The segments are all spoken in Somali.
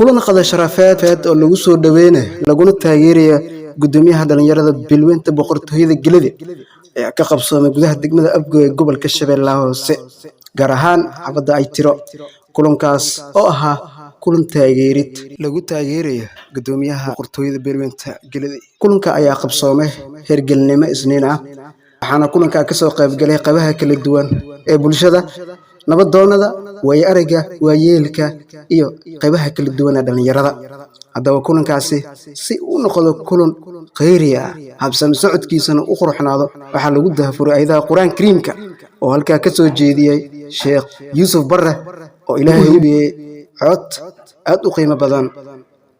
kulan qada sharafeed oo lagu soo dhaweeyay laguna taageerayo gudoomiyaha dhalinyarada bilweynta boqortooyada Galadi ee ka qabsoomay gudaha degmada Abgoy ee gobolka Shabeellaha Hoose gaar ahaan xabada ay tiro kulankaas oo ahaa kulan taageerid lagu taageerayo gudoomiyaha boqortooyada bilweynta Galadi kulanka ayaa qabsoomay hergelnimo isniin ah waxaana kulanka ka soo qayb galay qabaha kala duwan ee bulshada nabadoonada way ariga waayeelka iyo qaybaha kala duwan ee dhalinyarada hadaba kulankaasi si uu noqdo kulan khayri ah habsami socodkiisana u qurxanaado waxa lagu daafuray ayadaha Quraan Kariimka oo halka ka soo jeediyay Sheekh Yuusuf Barre oo Ilaahay u bixiyay cod aad u qiimo badan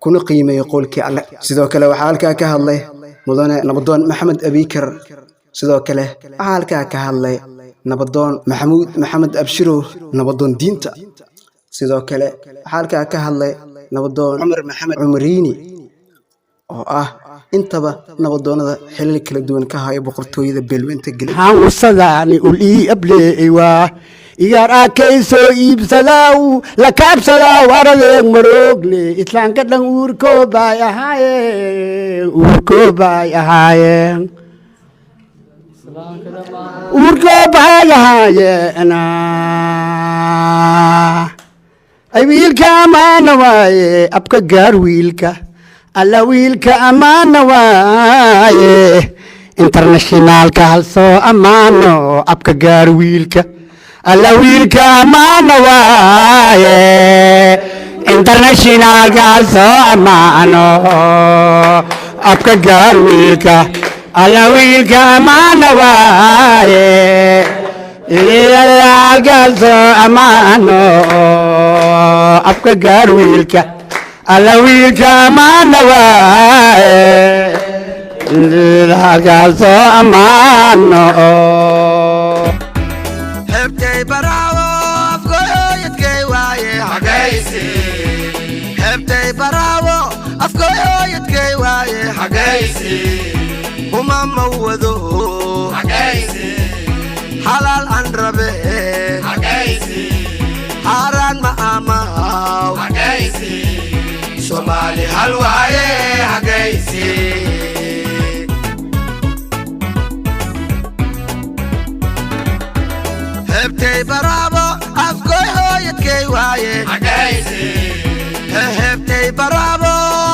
kuna qiimeeyay qolkii Alle sidoo kale waxa halka ka hadlay mudane nabadoon Maxamed Abikar sidoo kale waxa halka ka hadlay nabadoon Maxamed Abshiro nabadoon diinta sidoo kale waxa halka ka hadlay nabadoon Umar Maxamed Umariini oo ah intaba nabadoonada xilal kala duwan ka haya boqortooyada bilweynta Galadi haan wasadaani uli ableeywa iyaar akayso iibsadaa la kaabsada waradeeg maroogle islaanka dhan uurko baay ahaayeen urko baayahayena ay wiilka amaana waaye abka gaar wiilka alla wiilka amaana waaye internationalka halsoo amaano abka gaar wiilka alla wiilka amaana waaye internationalka halsoo amaano abka gaar wiilka alla wiilka amaana waaye ilaalgalso amaano abka gaar wiilka alla wiilka amaana waaye ilaalgalso amaano hebtay baraawo afkooyadkay waaye xagaysi hebtay baraawo afkooyadkay waaye xagaysi uma mawado xagaysi halal an rabe xagaysi haran ma amaw xagaysi Somali hal waaye xagaysi hebtay baraawo afkooyadkay waaye xagaysi hebtay baraawo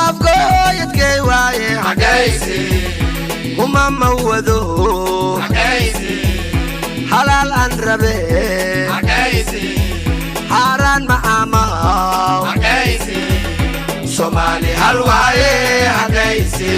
afkooyadkay waaye xagaysi uma mawado xagaysi halal an rabe xagaysi haran ma amaw xagaysi Somali hal waaye xagaysi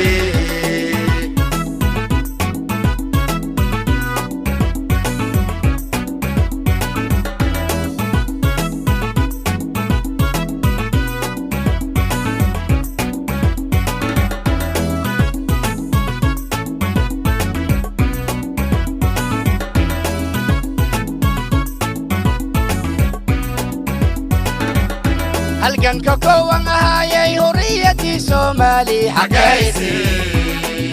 halkan ka kooban ahayay hurriyadii Soomaali xagaysi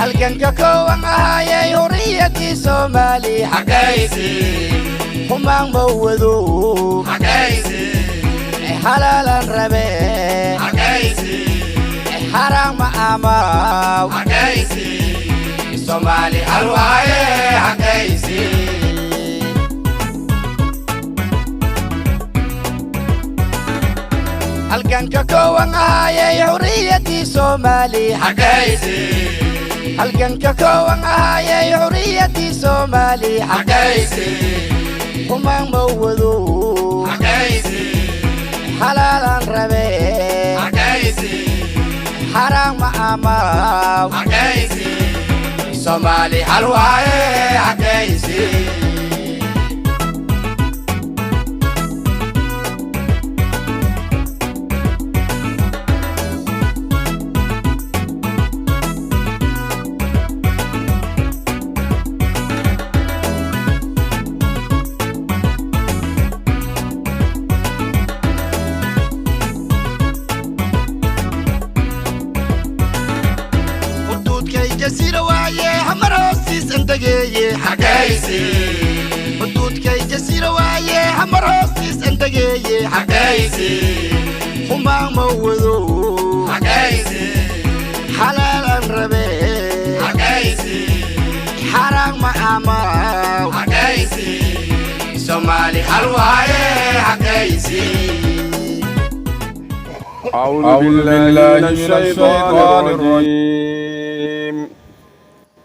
halkan ka kooban ahayay hurriyadii Soomaali xagaysi humaan mawado xagaysi halalan rabe xagaysi haram ma amaw xagaysi Somali hal waaye xagaysi halkan ka kooban ahayay hurriyadii Soomaali xagaysi halkan ka kooban ahayay hurriyadii Soomaali xagaysi humaan mawado xagaysi halalan rabe xagaysi haram ma amaw xagaysi Somali hal waaye xagaysi جزيرة وايه حمروسيس انتقيه حقايسي حدودك جزيرة وايه حمروسيس انتقيه حقايسي هما موذو soomaali hal waaye xagaysi أعوذ بالله من الشيطان الرجيم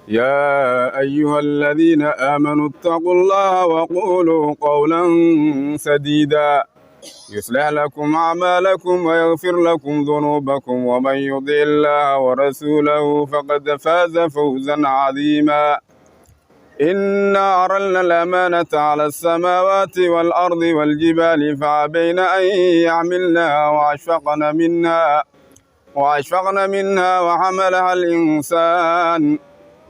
يا أيها الذين آمنوا اتقوا الله وقولوا قولا سديدا يصلح لكم أعمالكم ويغفر لكم ذنوبكم ومن يطع الله ورسوله فقد فاز فوزا عظيما إنا عرضنا الأمانة على السماوات والأرض والجبال فأبين أن يحملنها وأشفقن منها وحملها الإنسان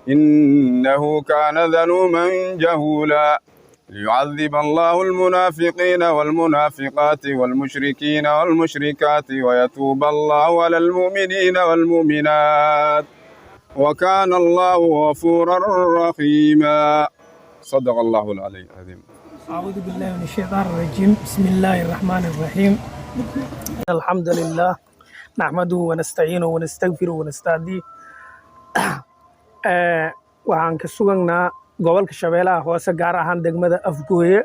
إنه كان ظلوما جهولا ليعذب الله المنافقين والمنافقات والمشركين والمشركات ويتوب الله على المؤمنين والمؤمنات وكان الله غفورا رحيما صدق الله العلي العظيم. أعوذ بالله من الشيطان الرجيم بسم الله الرحمن الرحيم الحمد لله نحمده ونستعينه ونستغفره ونستهديه waxaan ka suganaa gobolka Shabeellaha Hoose gaar ahaan degmada Afgooye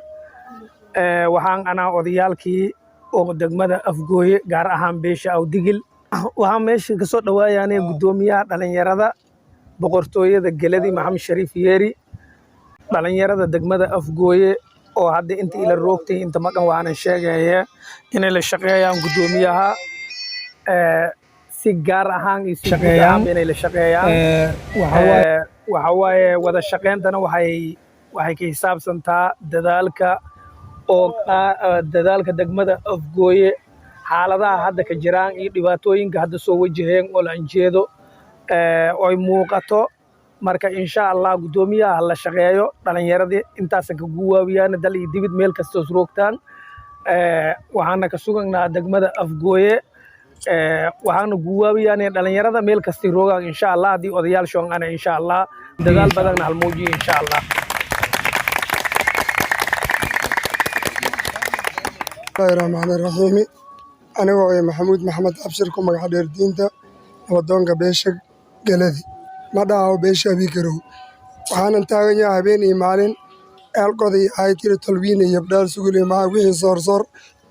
waxaan anaa odayaalkii oo degmada Afgooye gaar ahaan beesha Awdigil waxaan meesha ka soo dhawaayaanay gudoomiyaha dhalinyarada boqortooyada Galadi Maxamed Shariif Yeeri dhalinyarada degmada Afgooye oo hadda inta ila roogtay inta maqan waxaan sheegayaa inay la shaqeeyaan gudoomiyaha si gaar ahaan shaqeeyaan inay la shaqeeyaan waxa waaye wada shaqeentana waxay ka xisaabsantaa dadaalka degmada Afgooye xaaladaha hadda ka jiraan iyo dhibaatooyinka hadda soo wajaheen oo la anjeedo oo ay muuqato marka insha Allah gudoomiyaha la shaqeeyo dhalinyarada intaas ka guwaabiyaan dal iyo dibid meel kasta oo roogtaan waxaana ka suganaa degmada Afgooye waxaana guwaabiyaan dhalinyarada meel kasta roogaan insha Allah hadii odayaal shoon ana insha Allah dadaal badan hal muujiyo insha Allah Bismillahir Rahim anigoo Maxamuud Maxamed Abshir ku magac dheer diinta wadoonka beesha Galadi ma dhaho beesha Abikarow waxaan taagan yahay habeen iyo maalin eelqoday ay tiri talwiin iyo abdaal sugulay ma wixii soor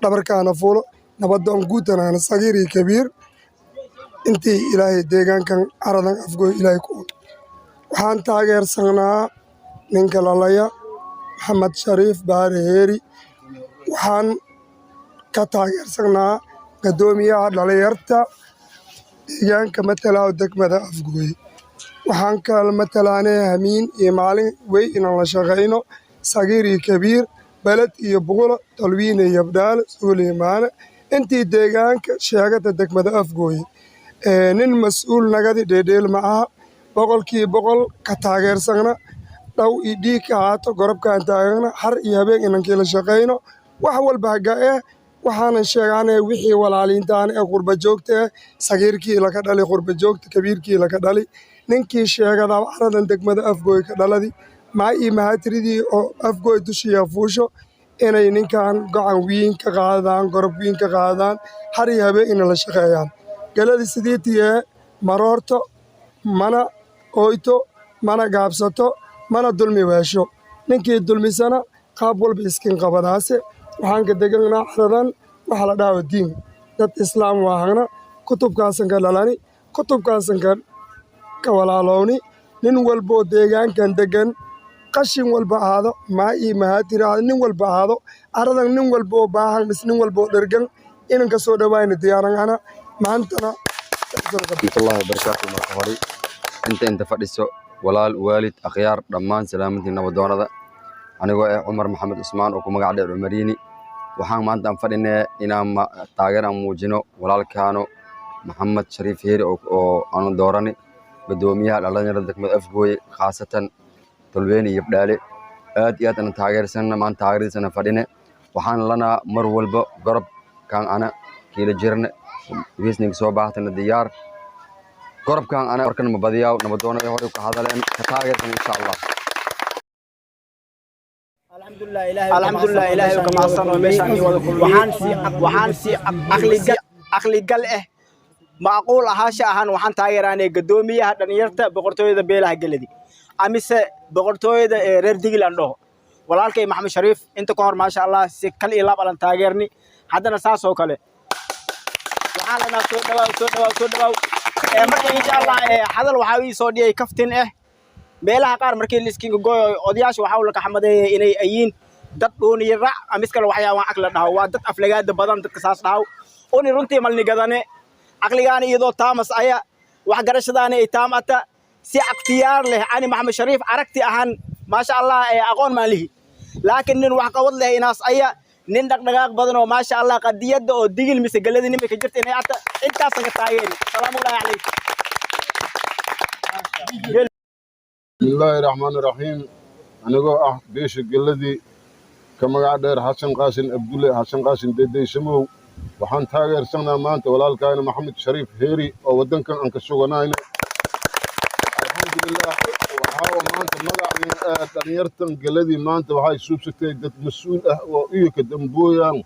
dhabarkaana fuulo nabadoon guutanana sagiir iyo kabiir intii ilaahay deegaankan aradan Afgooy ilaahay ku waxaan taageersanaa ninka lalaya Maxamed Shariif Baare Heeri waxaan ka taageersanaa gudoomiyaha dhalinyarta deegaanka matala degmada Afgooy waxaan ka matalaanay hamiin iyo maalin way inaan la shaqeyno sagiir iyo kabiir balad iyo buqula talwiin iyo abdaal suulimaana intii deegaanka sheegada degmada Afgooy nin mas'uul nagadi dheedheel ma aha boqolkiiba ka taageersana dhaw iyo dhiig ka haato gorobkaan taagana har iyo habeen inaan kala shaqeyno wax walba hagaa waxaan sheegaanay wixii walaaliintaan ee qurba joogta sagiirkii la ka dhalay qurba joogta kabiirkii la ka dhalay ninkii sheegada aradan degmada Afgooy ka dhaladi ma ii mahatridii oo Afgooy dushiya fuusho inay ninkan gacan weyn ka qaadaan gorob weyn ka qaadaan har iyo habeen in la shaqeeyaan Galadi sideetiye maroorto mana ooyto mana gaabsato mana dulmi weesho ninkii dulmisana qaab walba iskin qabadaase waxaan ka deganaa aradan waxa la dhaho diin dad islaam waahana kutubkaasan ka dhalani kutubkaasan ka walaalowni nin walbo deegaankan degan qashin walba aado ma ii mahatir nin walba aado aradan nin walbo baahan mis nin walbo dhergan inaan ka soo dhawaayna diyaaran ana maantana warahmatullahi wabarakatuh marka hore inta fadhiso walaal waalid akhyaar dhammaan salaamantii nabadoonada anigoo Umar Maxamed Usmaan oo ku magac dheer Umariini waxaan maanta fadhinay inaan taageero muujino walaalkaano Maxamed Shariif Heeri oo aan doorani gudoomiyaha dhalinyarada degmada Afgooy khaasatan talweyn iyo abdaale aad iyo aad aan taageersanna maanta taageeradiisana fadhinay waxaan lana mar walba garab kan ana kila jirna wiisniga soo baahatana diyaar garabkan ana warkan ma badiyaa nabadoonada hore ka hadaleen ka taageersan insha Allah alxamdulilah ilaahay ka mahadsan oo meeshaan ii wada kulmiyay waxaan si aqli gal macquul ahaasha ahaan waxaan taageeraanay gudoomiyaha dhalinyarta boqortooyada beelaha Galadi amise boqortooyada reer Digland walaalkay maxamed shariif inta ka hor maasha allah si kal iyo laab alan taageerni haddana saas oo kale waxaan leenahay soo dhawaaw marka insha allah hadal waxaa ii soo dhiyay kaftin meelaha qaar markii liskiinka gooyo odayaasha waxaa la kaxmadeeyay inay ayiin dad dooniyo raac amis kale waxyaabaan aqla dhaho waa dad aflagaada badan dadka saas dhaho oni runtii malni gadane aqligaana iyadoo taamas aya wax garashadaana ay taamata si aqtiyaar leh ani maxamed shariif aragti ahaan maasha allah aqoon maalihi laakiin nin wax qabad leh inaas aya nin dhaqdhaqaaq badan oo maasha allah qadiyada oo digil mise galadi nimay ka jirta inay ata intaas ka taageeri salaamu alaykum bismillaahi raxmaani raxiim anigoo beesha galadii ka magac dheer xasan qaasin abdulle xasan qaasin deedeysamow waxaan taageersanaa maanta walaalkaayna maxamed shariif heeri oo waddankan aan ka suganayna alxamdulilah waxaa maanta magacii dhalinyartan galadii maanta waxay suubsatay dad mas-uul oo iyo ka dambooyaan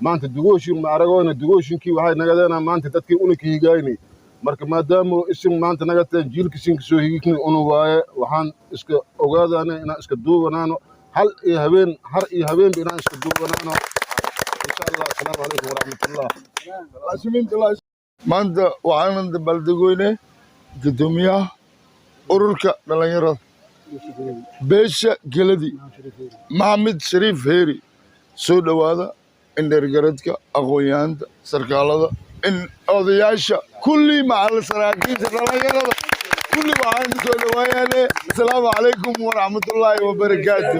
maanta dugooshin ma aragoona dugooshinkii waxay nagadeenaa maanta dadkii unaka higaynay marka maadaama isin maanta naga taan jiilkisinka soo higikni unu waaye waxaan iska ogaadaana inaan iska duubanaano har iyo habeenba inaan iska duubanaano insha allah asalaamu calaykum waraxmatullah maanta waxaanan dabaaldegoyne guddoomiyaha ururka dhalinyarada beesha geladi maxamed shariif heeri soo dhowaada indhergaradka aqoon-yahanta sarkaalada in odayaasha kulli macal saraakiisha dhalinyarada kulli waxaan soo dhawaayaane asalaamu calaykum waraxmatullaahi wabarakaatu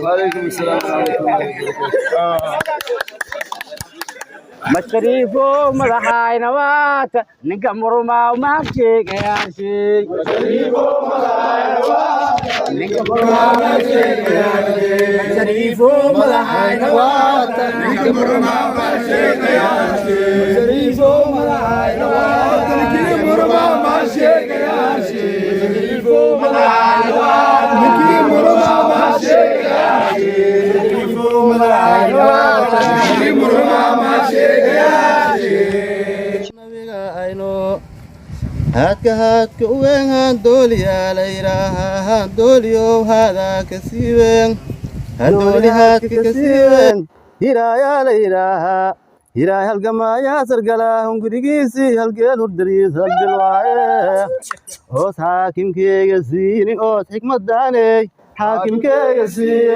مشريفو مدحاينا واتا نينكا مرما وما بشيغياشي مشريفو مدحاينا واتا نينكا مرما وما بشيغياشي مشريفو مدحاينا واتا نينكا مرما وما بشيغياشي مشريفو مدحاينا واتا نينكا مرما وما بشيغياشي مشريفو مدحاينا واتا نينكا مرما وما بشيغياشي مشريفو مدحاينا واتا نينكا مرما وما هاتك وين هندولي يا ليراها هندوليو هذا كسيبين هندولي هاتك كسيبين هيرا يا ليراها هيرا هالجما يا سرقلا هم قريسي هالجيل ودريس هالجلوايه هوس حاكم كي يسيني هوس حكمة داني حاكم كي يسيني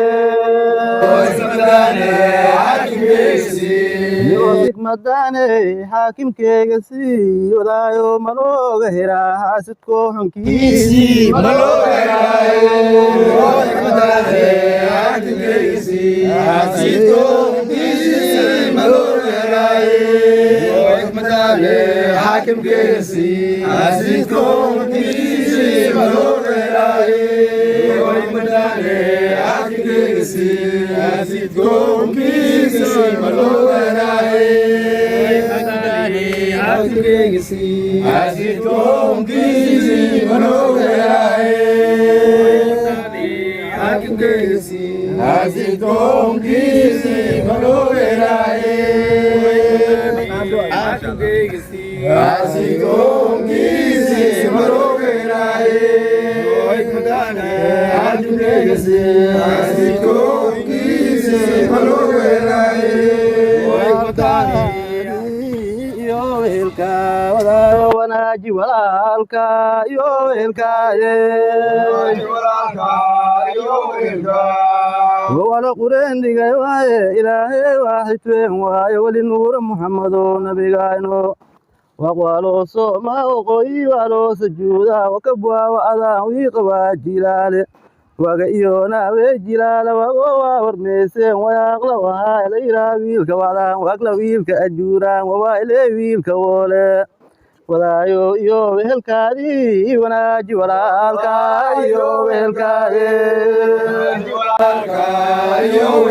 هوس حكمة داني حاكم كي يسيني هوس مداني حاكم كيغسي ولا يوم ملوغ هيرا حاسدكو حنكيسي ملوغ هيرا هوس مداني حاكم كيغسي حاسدكو حنكيسي ملوغ هيرا هوس مداني حاكم كيغسي حاسدكو حنكيسي ملوغ هيرا هوس مداني حاكم كيغسي حاسدكو حنكيسي ملوغ هيرا Asitkom kisi manogerai, Hakim kisi, Asitkom kisi manogerai, Hakim kisi, Asitkom kisi manogerai, Hakim kisi, Asitkom kisi manogerai. وناجي ولالكا يوهلكا وانا قرين ديغاي واي الهي واحد وين واي ولي نور محمد نبي غاينو وقالوا صوما وقوي والو سجودا وكبوا واذا ويقوا جلال وغيونا وجلال وغوا ورميسين وياغلا وهاي ليرا ويلك وعدان واغلا ويلك اجوران ووايلي ويلك وله ولايو يو ويلكادي وناجي ولالكا يو ويلكادي ولالكا يو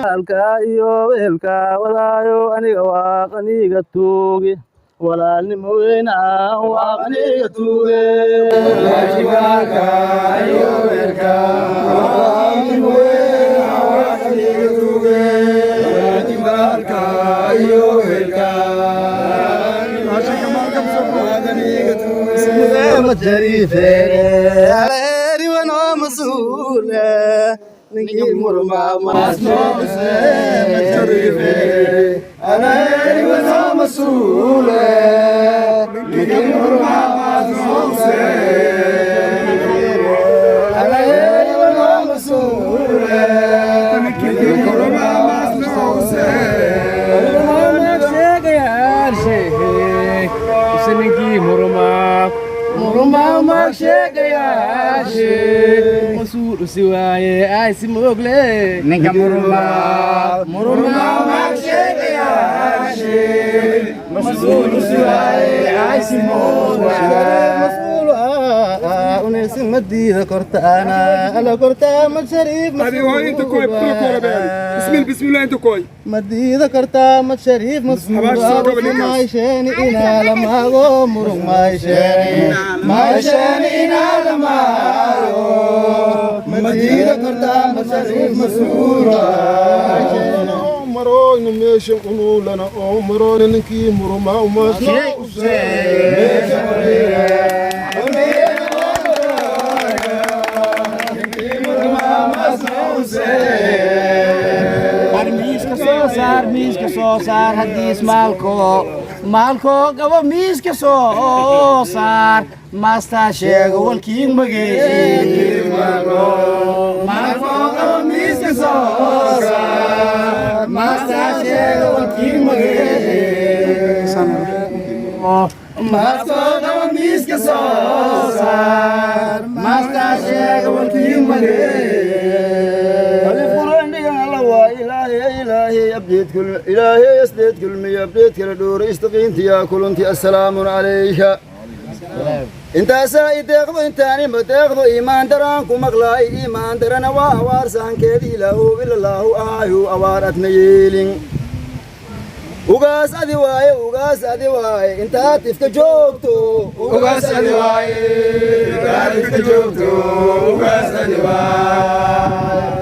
ولالكا يو ويلكا ولايو انيغا واقنيغا توغي ولا موينا واقنيغا توغي وناجي ولالكا يو ويلكا ولا موينا واقنيغا توغي وناجي ولالكا يو ويلكا مجري فيري على هيري وانا مسؤول ninkii murmaa maasnoose majariife ana eriwana masuule ninkii murmaa maasnoose ana eriwana masuule ninkii murmaa maasnoose ninkii murmaa magsheegayaashe masuulu si waaye ay si moogle ninka murmaa magsheegayaashe masuulu si waaye ay si moogle unaysi madiida kortaana ala kortaa madshariif bismillah inta koy madiida kortaa madshariif masuulmaaysheni inaalamaago murug maaysheni inaalamaago madiida kortaa madshariif masuula maroyna meeshan unuulana oo maroyna ninkii murmaa umaasnoose miiska soo saar hadiis maalko gabo miiska soo saar maastaa sheego walkiin magee maalko gabo miiska soo saar maastaa sheego walkiin magee maalko gabo miiska soo saar maastaa sheego walkiin magee إلهي أبديت كل إلهي يسدد كل مية أبديت كل دور استقيمت يا كلنتي السلام عليك انت سايد تاخذ انت اني بتاخذ ايمان درانكم مغلاي ايمان درنا وار سان كيدي له الا الله ايو اوارت نيلين وغاس ادي واي انت تفك جوجتو وغاس ادي واي وغاس ادي واي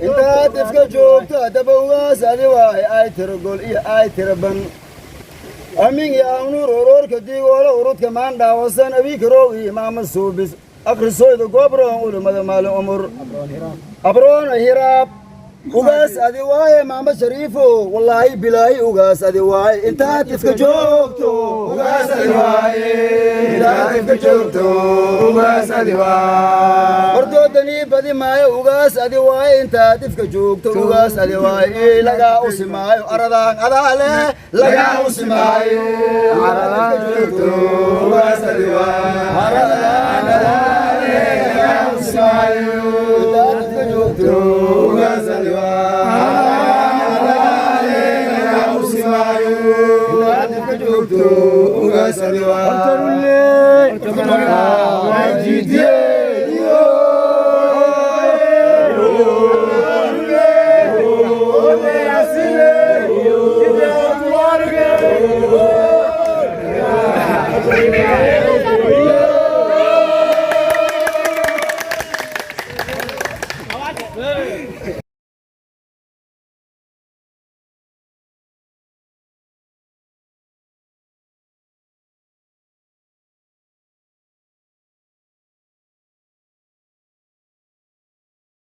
انت تفك جوجتو دبوغاس ادي واي اي ترقل اي تربن امين يا نور اورور كدي ولا اورود كمان داوسن ابي كرو امام السوبس اخرسويد غبرون ولمد مال عمر ابرون هراب وغاس ادي واي ماما شريفو والله بلاي وغاس ادي واي انت تفك جوجتو وغاس ادي واي انت تفك جوجتو وغاس ادي واي وردودني بدي ماي وغاس ادي واي انت تفك جوجتو وغاس ادي واي لغا اسماي اردان اداله لغا اسماي اردان جوجتو وغاس ادي واي اردان اداله لغا اسماي انت تفك جوجتو وغاس ادي واي